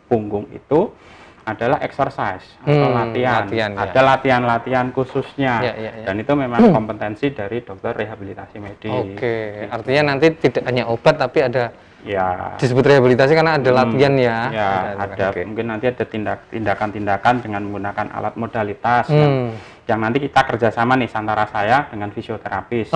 punggung itu adalah exercise atau latihan. Ada latihan-latihan khususnya, dan itu memang kompetensi dari dokter rehabilitasi medik. Oke, artinya nanti tidak hanya obat tapi ada disebut rehabilitasi karena ada latihan ya. Ada mungkin nanti ada tindakan-tindakan dengan menggunakan alat modalitas yang nanti kita kerjasama nih antara saya dengan fisioterapis.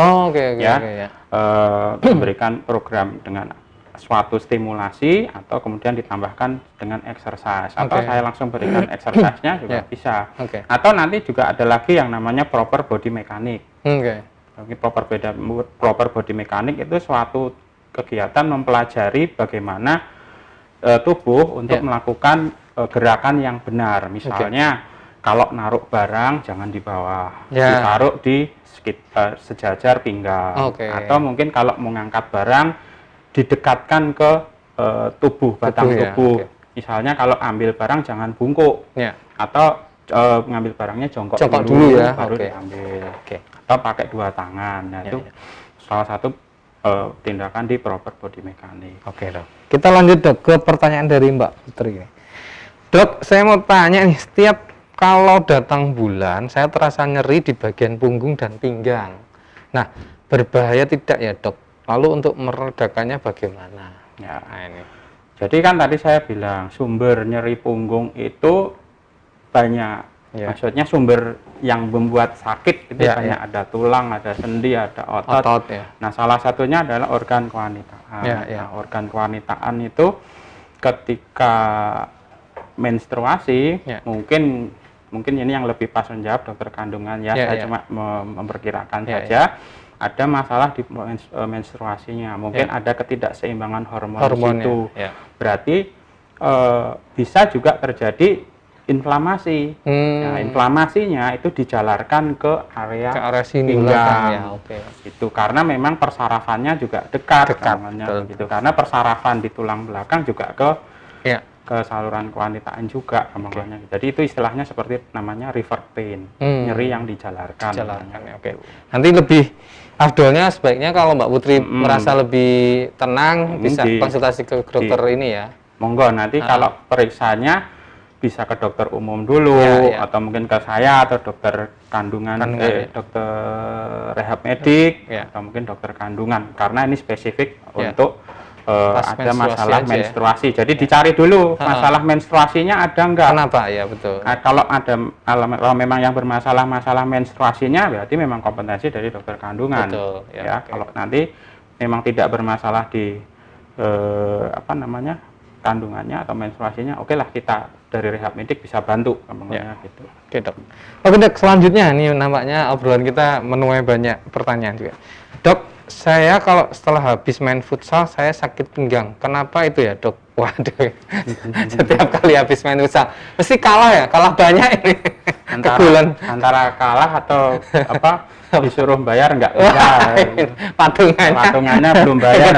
Memberikan program dengan suatu stimulasi atau kemudian ditambahkan dengan exercise, atau saya langsung berikan exercise-nya juga bisa. Atau nanti juga ada lagi yang namanya proper body mechanic. Proper body mechanic itu suatu kegiatan mempelajari bagaimana tubuh untuk melakukan gerakan yang benar. Misalnya kalau naruh barang jangan di bawah, ditaruh di sejajar pinggang. Atau mungkin kalau mengangkat barang didekatkan ke tubuh, batang tubuh. Misalnya kalau ambil barang jangan bungkuk, atau ngambil barangnya jongkok dulu ya, baru diambil. Atau pakai dua tangan. Nah, itu salah satu tindakan di proper body mechanic. Dok. Kita lanjut dok ke pertanyaan dari Mbak Putri. Dok, saya mau tanya nih, setiap kalau datang bulan saya terasa nyeri di bagian punggung dan pinggang. Nah, berbahaya tidak ya dok? Lalu untuk meredakannya bagaimana? Ini. Jadi kan tadi saya bilang sumber nyeri punggung itu banyak. Maksudnya sumber yang membuat sakit itu banyak. Ada tulang, ada sendi, ada otot. Nah, salah satunya adalah organ kewanitaan. Nah, organ kewanitaan itu ketika menstruasi, mungkin ini yang lebih pas menjawab dokter kandungan ya. Saya cuma memperkirakan saja. Ada masalah di menstruasinya, mungkin ada ketidakseimbangan hormon itu. Berarti bisa juga terjadi inflamasi. Nah, inflamasinya itu dijalarkan ke area pinggang. Itu karena memang persarafannya juga dekat gitu. Karena persarafan di tulang belakang juga ke saluran kewanitaan juga. Jadi itu istilahnya seperti namanya river pain, nyeri yang dijalarkan. Nanti lebih afdolnya sebaiknya kalau Mbak Putri merasa lebih tenang bisa konsultasi ke dokter ini ya. Monggo nanti kalau periksanya bisa ke dokter umum dulu atau mungkin ke saya atau dokter kandungan, dokter rehab medik atau mungkin dokter kandungan, karena ini spesifik untuk ada masalah menstruasi. Jadi dicari dulu masalah menstruasinya ada enggak. Kenapa? Ya betul. Kalau kalau memang yang bermasalah masalah menstruasinya, berarti memang kompetensi dari dokter kandungan. Betul. Kalau nanti memang tidak bermasalah di kandungannya atau menstruasinya, oke lah kita dari rehab medik bisa bantu gitu. Dok. Dok, selanjutnya ini nampaknya obrolan kita menuai banyak pertanyaan juga. Dok, saya kalau setelah habis main futsal saya sakit pinggang. Kenapa itu ya, Dok? Waduh. Setiap kali habis main futsal mesti kalah ya, kalah banyak ini. Antara kalah atau disuruh bayar enggak bisa. Patungannya belum bayar.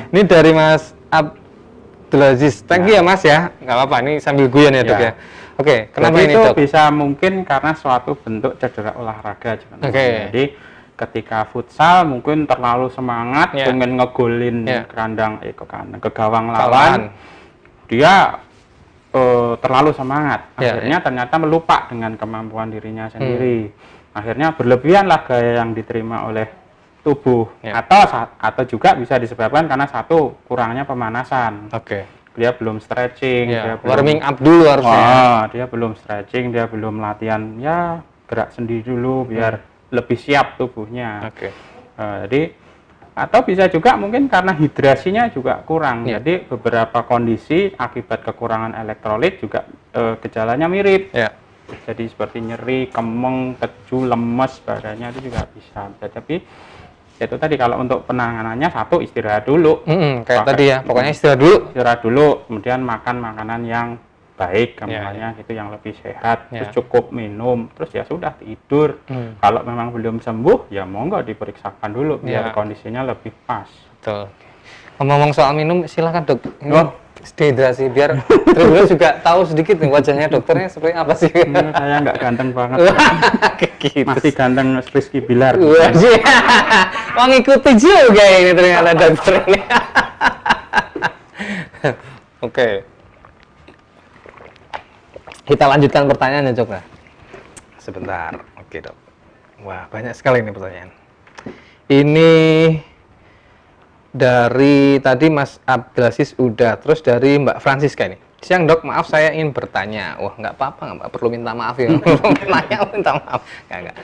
Ini dari Mas Abdulaziz. Thank you ya Mas ya. Enggak apa-apa, ini sambil guyon ya, Dok ya. Kenapa ini, Dok? Itu bisa mungkin karena suatu bentuk cedera olahraga. Jadi ketika futsal mungkin terlalu semangat pengen ngegolin ke gawang lawan, dia terlalu semangat, akhirnya ternyata melupa dengan kemampuan dirinya sendiri. Akhirnya berlebihanlah gaya yang diterima oleh tubuh. Atau juga bisa disebabkan karena satu, kurangnya pemanasan. Dia belum stretching, dia warming up dulu harusnya. Dia belum stretching, dia belum latihan gerak sendi dulu biar lebih siap tubuhnya. Jadi atau bisa juga mungkin karena hidrasinya juga kurang. Jadi beberapa kondisi akibat kekurangan elektrolit juga gejalanya mirip. Jadi seperti nyeri, kemeng, keju, lemes badannya itu juga bisa. Tapi itu tadi kalau untuk penanganannya satu, istirahat dulu. Kayak tadi ya, pokoknya istirahat dulu. Kemudian makan makanan yang baik, kemudian itu yang lebih sehat, terus cukup minum, terus ya sudah tidur. Kalau memang belum sembuh, ya monggo diperiksakan dulu biar kondisinya lebih pas. Betul. Ngomong soal minum, silakan Dok. Dehidrasi biar Tribun juga tahu sedikit nih wajahnya dokternya seperti apa sih. Saya nggak ganteng banget. Gitu. Masih ganteng Rizky Bilar. Wah ngikuti juga ini ternyata dokter ini. Kita lanjutkan pertanyaannya, Dok. Nah, sebentar. Oke, Dok. Wah, banyak sekali ini pertanyaan. Ini dari tadi Mas Abdelaziz udah, terus dari Mbak Francisca ini. Siang, Dok, maaf saya ingin bertanya. Wah, nggak apa-apa, nggak perlu minta maaf ya. Nanya minta maaf. Nggak.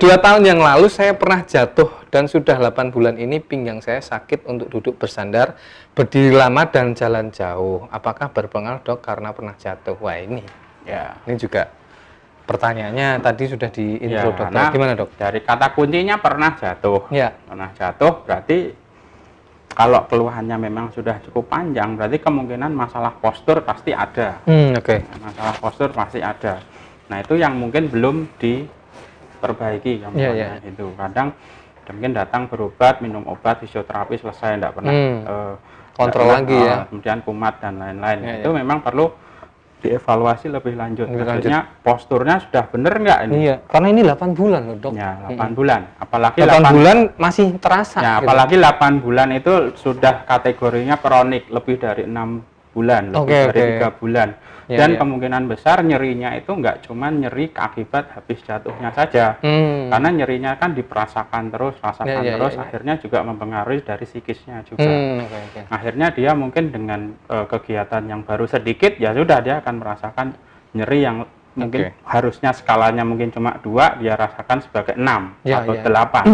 Dua tahun yang lalu saya pernah jatuh dan sudah 8 bulan ini pinggang saya sakit untuk duduk bersandar, berdiri lama dan jalan jauh. Apakah berpengaruh, Dok, karena pernah jatuh? Wah, ini juga pertanyaannya tadi sudah di intro, Dok. Gimana, Dok? Dari kata kuncinya pernah jatuh. Ya. Pernah jatuh berarti kalau keluhannya memang sudah cukup panjang, berarti kemungkinan masalah postur pasti ada. Masalah postur pasti ada. Nah, itu yang mungkin belum diperbaiki itu. Kadang mungkin datang berobat, minum obat, fisioterapi selesai, tidak pernah kontrol lagi ya. Kemudian kumat dan lain-lain. Itu memang perlu dievaluasi lebih lanjut. Maksudnya posturnya sudah benar nggak ini? Iya, karena ini 8 bulan loh, Dok. Ya, 8 bulan. Apalagi 8 bulan masih terasa. Ya, gitu. apalagi 8 bulan itu sudah kategorinya kronik, lebih dari 6 bulan, lebih dari 3 bulan. Dan kemungkinan besar nyerinya itu nggak cuma nyeri akibat habis jatuhnya saja. Karena nyerinya kan diperasakan terus, akhirnya juga mempengaruhi dari psikisnya juga. Akhirnya dia mungkin dengan kegiatan yang baru sedikit, ya sudah dia akan merasakan nyeri yang mungkin harusnya skalanya mungkin cuma 2, dia rasakan sebagai 6 atau 8.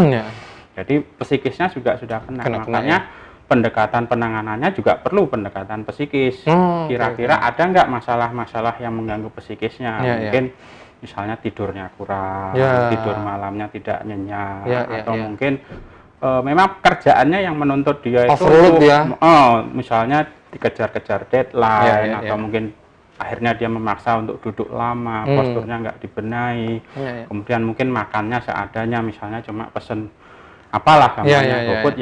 Jadi psikisnya juga sudah kena. Makanya pendekatan penanganannya juga perlu pendekatan psikis. Kira-kira ada nggak masalah-masalah yang mengganggu psikisnya? Mungkin misalnya tidurnya kurang, tidur malamnya tidak nyenyak, atau mungkin memang kerjaannya yang menuntut dia itu misalnya dikejar-kejar deadline, atau mungkin akhirnya dia memaksa untuk duduk lama, posturnya nggak dibenahi, kemudian mungkin makannya seadanya, misalnya cuma pesen apalah namanya GoFood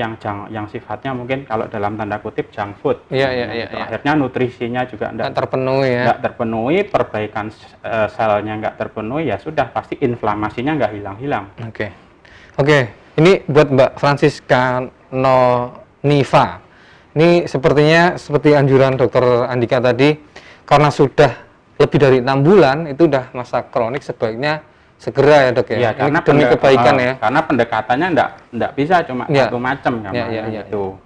yang sifatnya mungkin kalau dalam tanda kutip junk food. Akhirnya nutrisinya juga tidak terpenuhi, perbaikan selnya nggak terpenuhi, ya sudah pasti inflamasinya nggak hilang-hilang. Oke. Ini buat Mbak Francisca Noniva. Ini sepertinya seperti anjuran Dokter Andika tadi, karena sudah lebih dari 6 bulan itu udah masa kronik, sebaiknya segera ya, Dok ya. Iya, karena demi kebaikan ya. Karena pendekatannya enggak bisa cuma satu macam gitu.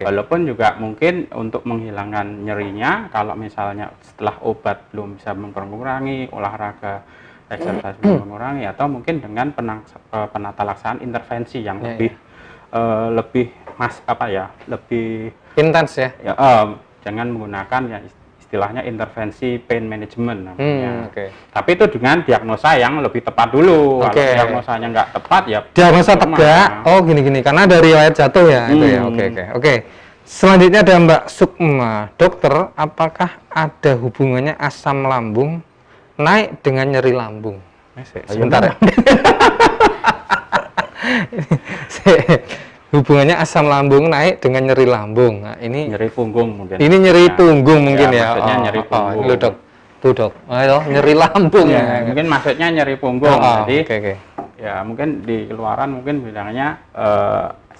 Walaupun juga mungkin untuk menghilangkan nyerinya, kalau misalnya setelah obat belum bisa mengurangi, olahraga, exercise belum mengurangi, atau mungkin dengan penata laksanaan intervensi yang lebih lebih intens ya. Jangan menggunakan istilahnya intervensi pain management namanya. Tapi itu dengan diagnosa yang lebih tepat dulu. Kalau diagnosanya nggak tepat, ya diagnosa tegak. Gini karena ada riwayat jatuh ya. Itu ya. Oke. Selanjutnya ada Mbak Sukma. Dokter, apakah ada hubungannya asam lambung naik dengan nyeri lambung? Sebentar ya. Hubungannya asam lambung naik dengan nyeri lambung. Nah, ini nyeri punggung mungkin. Ini nyeri punggung mungkin ya. Maksudnya nyeri punggung. Ini Dok. Tuh, Dok. Nyeri lambung ya. Mungkin maksudnya nyeri punggung. Jadi ya mungkin di luaran mungkin bilangnya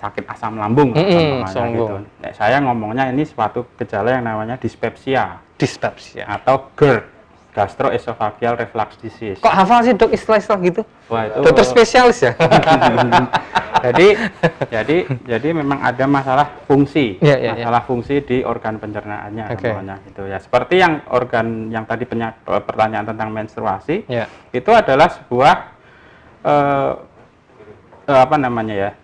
sakit asam lambung gitu. Saya ngomongnya ini suatu gejala yang namanya dispepsia atau GERD. Gastroesophageal reflux disease. Kok hafal sih, Dok, istilah-istilah gitu? Wah, itu dokter spesialis ya. jadi memang ada masalah fungsi, masalah fungsi di organ pencernaannya namanya gitu ya. Seperti yang organ yang tadi pertanyaan tentang menstruasi, itu adalah sebuah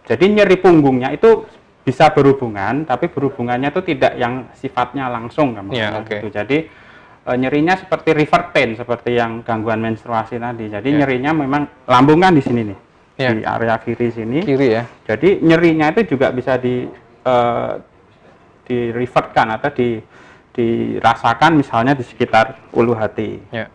Jadi nyeri punggungnya itu bisa berhubungan, tapi berhubungannya itu tidak yang sifatnya langsung gitu. Jadi nyerinya seperti river pain, seperti yang gangguan menstruasi tadi. Jadi nyerinya memang lambung kan di sini nih, di area kiri sini. Jadi nyerinya itu juga bisa di revertkan atau dirasakan misalnya di sekitar ulu hati.